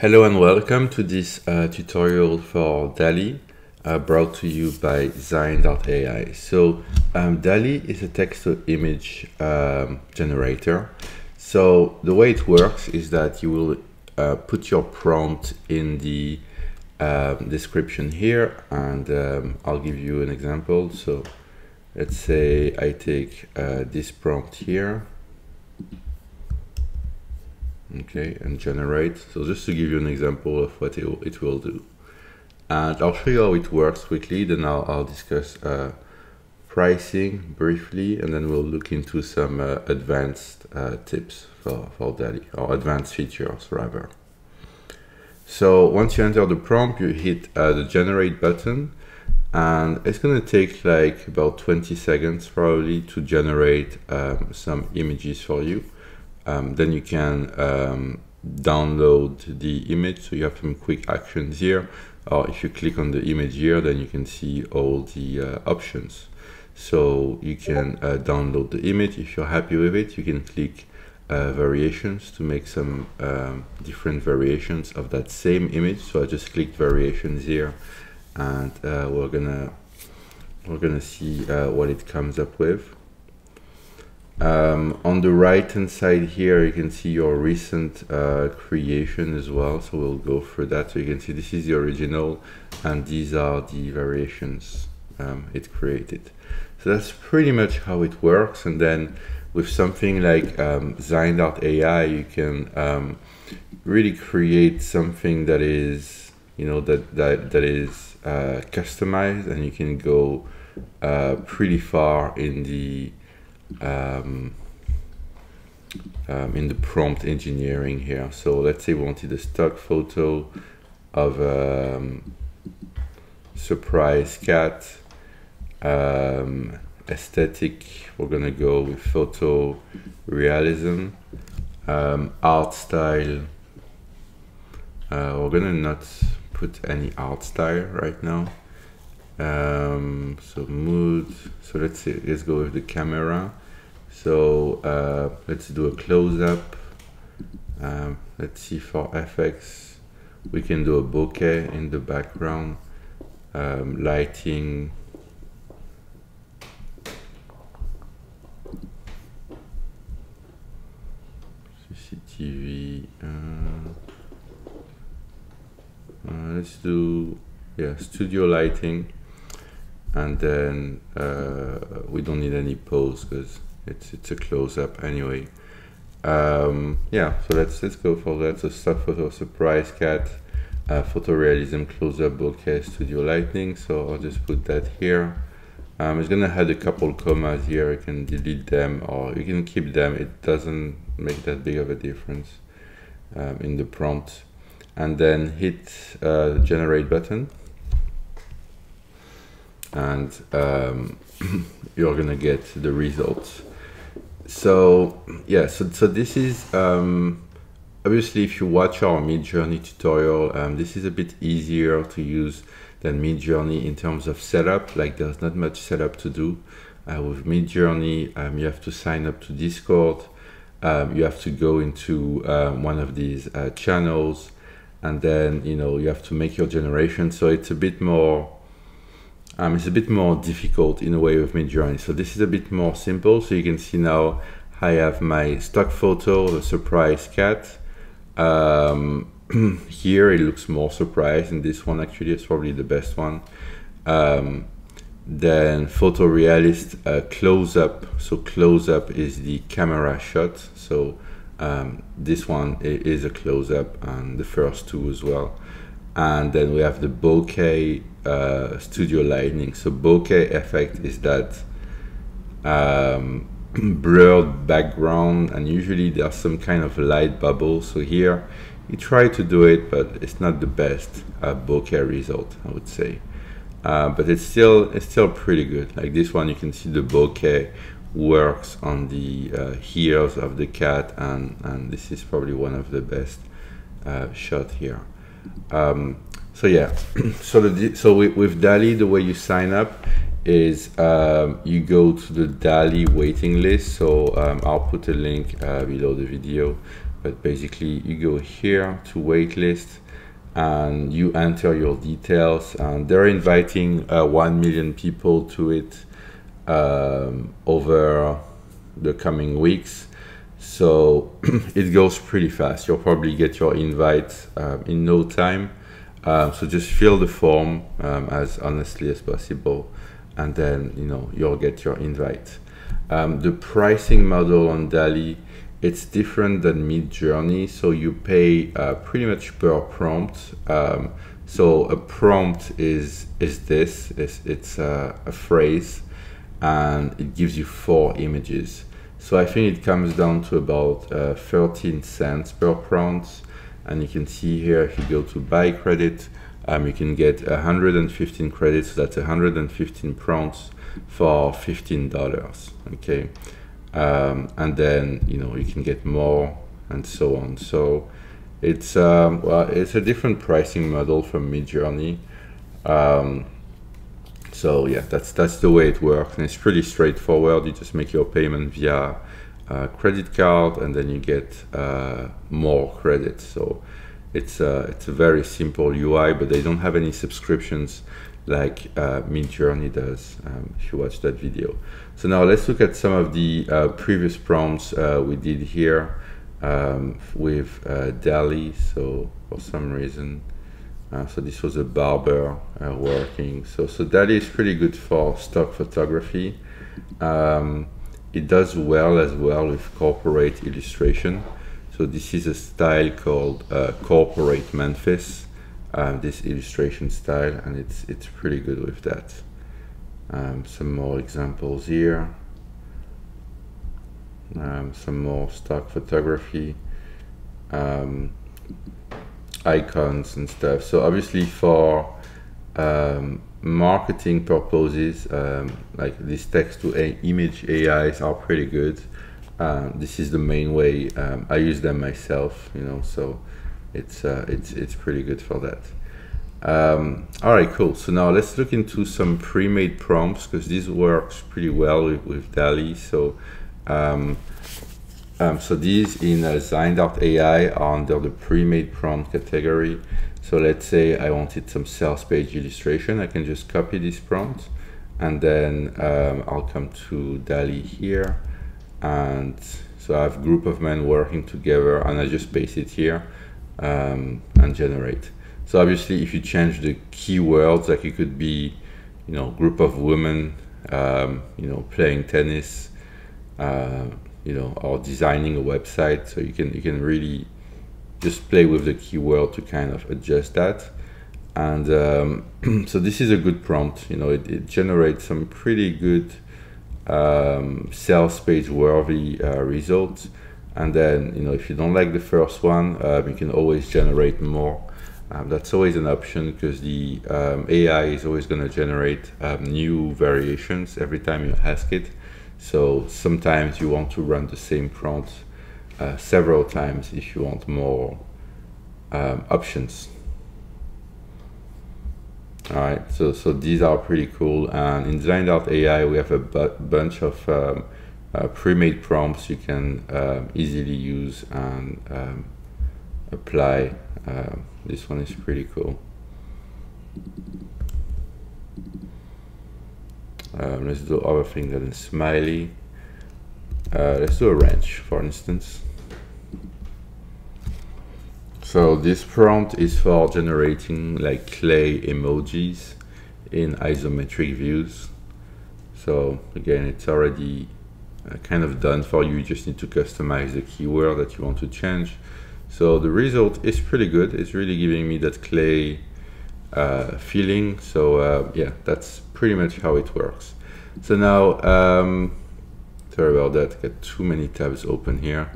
Hello and welcome to this tutorial for Dall-E brought to you by Dall-AI. So Dall-E is a text-to-image generator. So the way it works is that you will put your prompt in the description here, and I'll give you an example. So let's say I take this prompt here. Okay, and generate. So just to give you an example of what it will do, and I'll show you how it works quickly. Then I'll discuss pricing briefly, and then we'll look into some advanced tips for Dall-E, or advanced features rather. So once you enter the prompt, you hit the generate button, and it's going to take like about 20 seconds probably to generate some images for you. Then you can download the image, so you have some quick actions here, or if you click on the image here, then you can see all the options. So you can download the image. If you're happy with it, you can click variations to make some different variations of that same image. So I just clicked variations here, and we're gonna see what it comes up with. On the right hand side here, you can see your recent creation as well, so we'll go through that. So you can see this is the original and these are the variations it created. So that's pretty much how it works. And then with something like Dall-AI, you can really create something that is, you know, that is customized, and you can go pretty far in the prompt engineering here. So let's say we wanted a stock photo of surprise cat, aesthetic, we're gonna go with photo realism, art style, we're gonna not put any art style right now. So mood, so let's go with the camera. So let's do a close-up. Let's see, for FX we can do a bokeh in the background, lighting, CCTV, let's do studio lighting. And then we don't need any pose because it's a close-up anyway. Yeah, so let's go for that. So stock photo, surprise cat, photorealism, close-up, bokeh, studio lighting. So I'll just put that here. It's gonna add a couple commas here. You can delete them or you can keep them. It doesn't make that big of a difference in the prompt. And then hit the generate button, and you're gonna get the results. So yeah, so this is obviously, if you watch our Midjourney tutorial, this is a bit easier to use than Midjourney in terms of setup. Like, there's not much setup to do with Midjourney. You have to sign up to Discord, you have to go into one of these channels, and then you have to make your generation. So it's a bit more difficult in a way with Midjourney. So this is a bit more simple. So you can see now I have my stock photo, the surprise cat. Here it looks more surprised, and this one actually is probably the best one. Then photorealist, close-up. So close-up is the camera shot. So this one is a close-up, and the first two as well. And then we have the bokeh, studio lighting. So bokeh effect is that blurred background, and usually there's some kind of light bubble. So here you try to do it, but it's not the best bokeh result, I would say. But it's still pretty good. Like this one, you can see the bokeh works on the ears of the cat, and this is probably one of the best shot here. So yeah, so with Dall-E, the way you sign up is you go to the Dall-E waiting list. So I'll put a link below the video but basically you go here to waitlist and you enter your details, and they're inviting 1 million people to it over the coming weeks. So it goes pretty fast. You'll probably get your invite in no time. So just fill the form as honestly as possible, and then you'll get your invite. The pricing model on Dall-E, it's different than Midjourney. So you pay pretty much per prompt. So a prompt is this. It's a phrase, and it gives you 4 images. So I think it comes down to about 13 cents per prompt. And you can see here, if you go to buy credit, you can get 115 credits. So that's 115 prompts for $15. Okay, and then you can get more and so on. So it's well, it's a different pricing model from Midjourney. So yeah, that's the way it works, and it's pretty straightforward. You just make your payment via credit card, and then you get more credits. So it's a very simple UI, but they don't have any subscriptions like Midjourney does, if you watch that video. So now let's look at some of the previous prompts we did here with Dall-E. So for some reason, so this was a barber working. So Dall-E is pretty good for stock photography. It does well as well with corporate illustration. So this is a style called Corporate Memphis, this illustration style, and it's pretty good with that. Some more examples here. Some more stock photography, icons and stuff. So obviously for marketing purposes, like these text to image AIs are pretty good. This is the main way I use them myself, so it's pretty good for that. All right, cool. So now let's look into some pre-made prompts, because this works pretty well with Dall-E. So so these in Zine.ai are under the pre-made prompt category. So let's say I wanted some sales page illustration. I can just copy this prompt, and then I'll come to Dall-E here, and so I have a group of men working together, and I just paste it here and generate. So obviously if you change the keywords, like it could be group of women playing tennis, or designing a website, so you can really just play with the keyword to kind of adjust that. And so this is a good prompt. It generates some pretty good sales page worthy results. And then if you don't like the first one, you can always generate more. That's always an option, because the AI is always going to generate new variations every time you ask it. So sometimes you want to run the same prompt several times if you want more options. All right, so these are pretty cool. And in Zine.ai we have a bunch of pre-made prompts you can easily use and apply. This one is pretty cool. Let's do other things than smiley. Let's do a wrench, for instance. So this prompt is for generating like clay emojis in isometric views. So again, it's already kind of done for you. You just need to customize the keyword that you want to change. So the result is pretty good. It's really giving me that clay feeling. So yeah, that's pretty much how it works. So now, sorry about that, got too many tabs open here.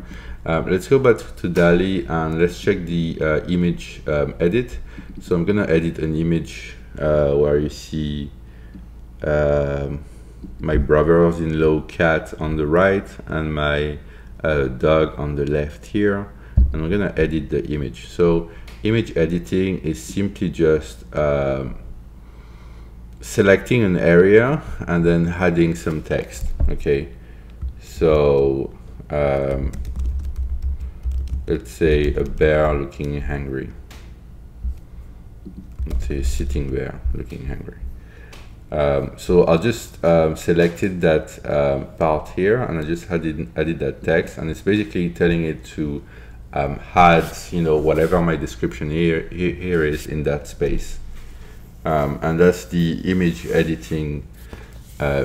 Let's go back to Dall-E and let's check the image edit. So I'm gonna edit an image where you see my brother-in-law cat on the right and my dog on the left here, and I'm gonna edit the image. So image editing is simply just selecting an area and then adding some text. Okay, so let's say a bear looking hungry. Let's say a sitting bear looking hungry. So I'll just selected that part here, and I just added that text, and it's basically telling it to add, you know, whatever my description here is in that space. And that's the image editing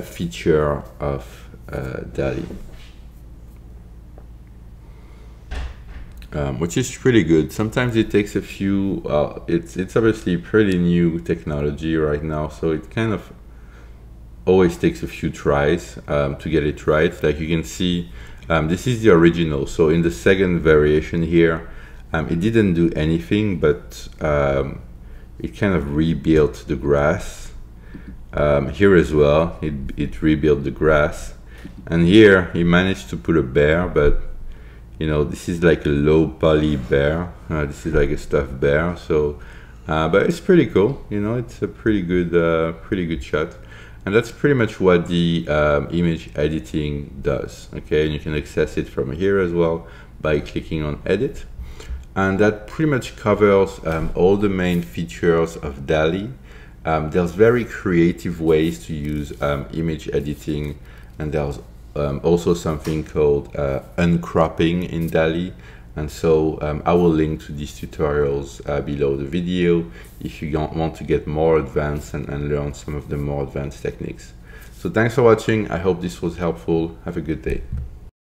feature of Dall-E. Which is pretty good. Sometimes it takes a few, it's obviously pretty new technology right now, so it kind of always takes a few tries to get it right. Like you can see, this is the original. So in the second variation here, it didn't do anything, but it kind of rebuilt the grass. Here as well, it rebuilt the grass. And here, he managed to put a bear, but you know, this is like a low poly bear. This is like a stuffed bear. So, but it's pretty cool. You know, it's a pretty good shot. And that's pretty much what the image editing does. Okay, and you can access it from here as well by clicking on Edit. And that pretty much covers all the main features of Dall-E. There's very creative ways to use image editing, and there's also something called uncropping in Dall-E. And so I will link to these tutorials below the video if you want to get more advanced and learn some of the more advanced techniques. So thanks for watching. I hope this was helpful. Have a good day.